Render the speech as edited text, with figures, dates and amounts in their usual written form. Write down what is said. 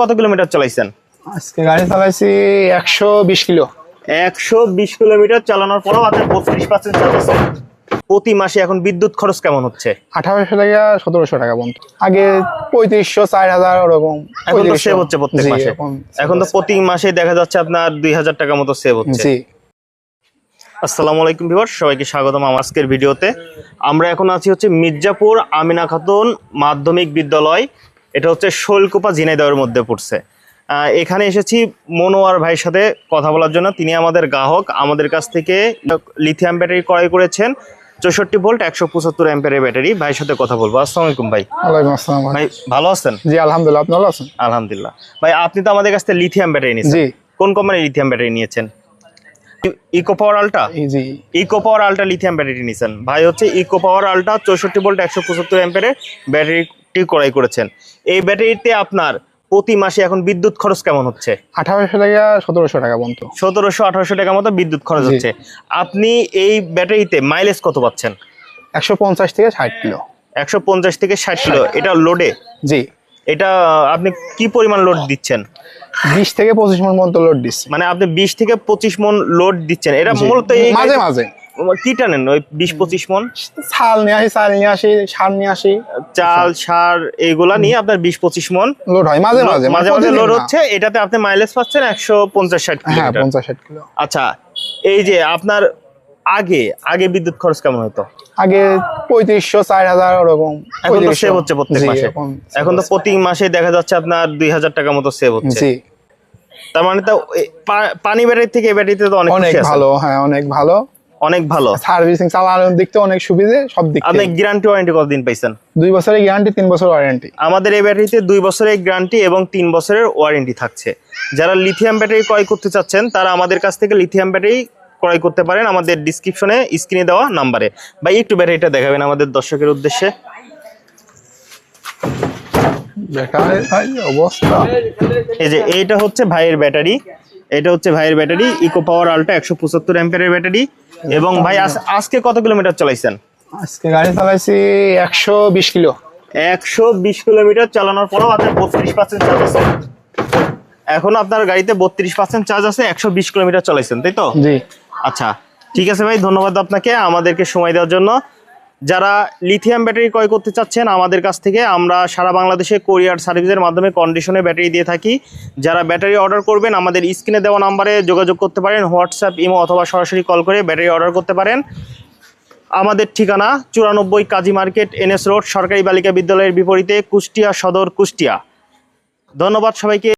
কত কিলোমিটার চালাইছেন? আজকে গাড়ি চালাইছি 120 কিলো। 120 কিলোমিটার চালানোর পরেও আপনার 32% চার্জ আছে। প্রতি মাসে এখন বিদ্যুৎ খরচ কেমন হচ্ছে? 1800 টাকা 1700 টাকা পর্যন্ত। আগে 3500 4000 ওরকম। এখন তো সেভ হচ্ছে প্রত্যেক মাসে। এখন তো প্রতি মাসে দেখা যাচ্ছে আপনার 2000 টাকা মতো সেভ হচ্ছে। জি। আসসালামু আলাইকুম ভিউয়ার্স, সবাইকে স্বাগতম আমার আজকের ভিডিওতে। আমরা এখন আছি হচ্ছে মির্জাপুর আমিনা খাতুন মাধ্যমিক বিদ্যালয়। এটা হচ্ছে শৈলকুপা ঝিনাইদহের মধ্যে পড়ছে। এখানে এসেছি মনোয়ার ভাইয়ের সাথে কথা বলার জন্য। তিনি আমাদের গ্রাহক, আমাদের কাছ থেকে লিথিয়াম ব্যাটারি ক্রয় করেছেন 64 ভোল্ট 175 অ্যাম্পিয়ারের ব্যাটারি। ভাইয়ের সাথে কথা বলবো। আসসালামু আলাইকুম ভাই। ওয়ালাইকুম আসসালাম ভাই ভালো আছেন? জি আলহামদুলিল্লাহ, আপনি ভালো আছেন? আলহামদুলিল্লাহ। ভাই আপনি তো আমাদের কাছ থেকে লিথিয়াম ব্যাটারি নিয়েছেন। জি। কোন কোম্পানির লিথিয়াম ব্যাটারি নিয়েছেন? ইকো পাওয়ার আলট্রা। জি। ইকো পাওয়ার আলট্রা লিথিয়াম ব্যাটারি নিয়েছেন। ভাই হচ্ছে ইকো পাওয়ার আলট্রা 64 ভোল্ট 175 অ্যাম্পিয়ারের ব্যাটারিটি ক্রয় করেছেন। এই ব্যাটারিতে আপনার প্রতি মাসে এখন বিদ্যুৎ খরচ কেমন হচ্ছে? 1800 টাকা 1700 টাকা পর্যন্ত। 1700-1800 টাকা মতো বিদ্যুৎ খরচ হচ্ছে। আপনি এই ব্যাটারিতে মাইলেজ কত পাচ্ছেন? 150 থেকে 60 কিলো। 150 থেকে 60 কিলো। এটা লোডে? জি। এটা আপনি কি পরিমাণ লোড দিচ্ছেন? 20 থেকে 25 মণ পর্যন্ত লোড দিচ্ছি। মানে আপনি 20 থেকে 25 মণ লোড দিচ্ছেন। এটা মূলত মাঝে মাঝে কি টানেন ওই 20-25 মণ? চাল নিয়ে আসি, সার নিয়ে আসি। চাল সার এইগুলা নিয়ে আপনার 20-25 মণ লোড হয় মাঝে মাঝে লোড হচ্ছে। এটাতে আপনি মাইলেজ পাচ্ছেন 150-60 কিলো। হ্যাঁ 50-60 কিলো। আচ্ছা, এই যে আপনার আগে বিদ্যুৎ খরচ কেমন হতো? আগে 3500 4000 ওরকম। এখন তো সেভ হচ্ছে প্রত্যেক মাসে। এখন তো প্রতি মাসে দেখা যাচ্ছে আপনার 2000 টাকা মতো সেভ হচ্ছে। জি। তার মানে তো পানি ব্যাটারি থেকে ব্যাটারিতে তো অনেক ভালো। হ্যাঁ অনেক ভালো, অনেক ভালো। সার্ভিসিং চালানোর দিক থেকে অনেক সুবিধা, সব দিক থেকে। আপনি গ্যারান্টি ওয়ারেন্টি কতদিন পাইছেন? 2 বছরের গ্যারান্টি, 3 বছর ওয়ারেন্টি। আমাদের এই ব্যাটারিতে 2 বছরের গ্যারান্টি এবং 3 বছরের ওয়ারেন্টি থাকছে। যারা লিথিয়াম ব্যাটারি ক্রয় করতে চাচ্ছেন তারা আমাদের কাছ থেকে লিথিয়াম ব্যাটারি ক্রয় করতে পারেন আমাদের ডিসক্রিপশনে স্ক্রিনে দেওয়া নাম্বারে। ভাই একটু ব্যাটারিটা দেখাবেন আমাদের দর্শকের উদ্দেশ্যে। ব্যাটারি ভাই অবস্থা। এই যে এইটা হচ্ছে ভাইয়ের ব্যাটারি। এটা হচ্ছে ভাইয়ের ব্যাটারি ইকো পাওয়ার আলট্রা 175 অ্যাম্পিয়ারের ব্যাটারি। এবং ভাই আজকে কত কিলোমিটার চালাইছেন? আজকে গাড়ি চালাইছি 120 কিলো। 120 কিলোমিটার চালানোর পরেও আপনার 32% চার্জ আছে। এখন আপনার গাড়িতে 32% চার্জ আছে। 120 কিলোমিটার চালাইছেন, তাই তো? জি। আচ্ছা ঠিক আছে ভাই, ধন্যবাদ আপনাকে আমাদেরকে সময় দেওয়ার জন্য। যারা লিথিয়াম ব্যাটারি ক্রয় করতে চাচ্ছেন আমাদের কাছ থেকে আমরা সারা বাংলাদেশে কোরিয়ার সার্ভিসের মাধ্যমে কন্ডিশনে ব্যাটারি দিয়ে থাকি। যারা ব্যাটারি অর্ডার করবেন আমাদের স্ক্রিনে দেওয়া নাম্বারে যোগাযোগ করতে পারেন, হোয়াটসঅ্যাপ, ইমো অথবা সরাসরি কল করে ব্যাটারি অর্ডার করতে পারেন। আমাদের ঠিকানা 94 কাজী মার্কেট, NS রোড, সরকারি বালিকা বিদ্যালয়ের বিপরীতে, কুষ্টিয়া সদর, কুষ্টিয়া। ধন্যবাদ সবাইকে।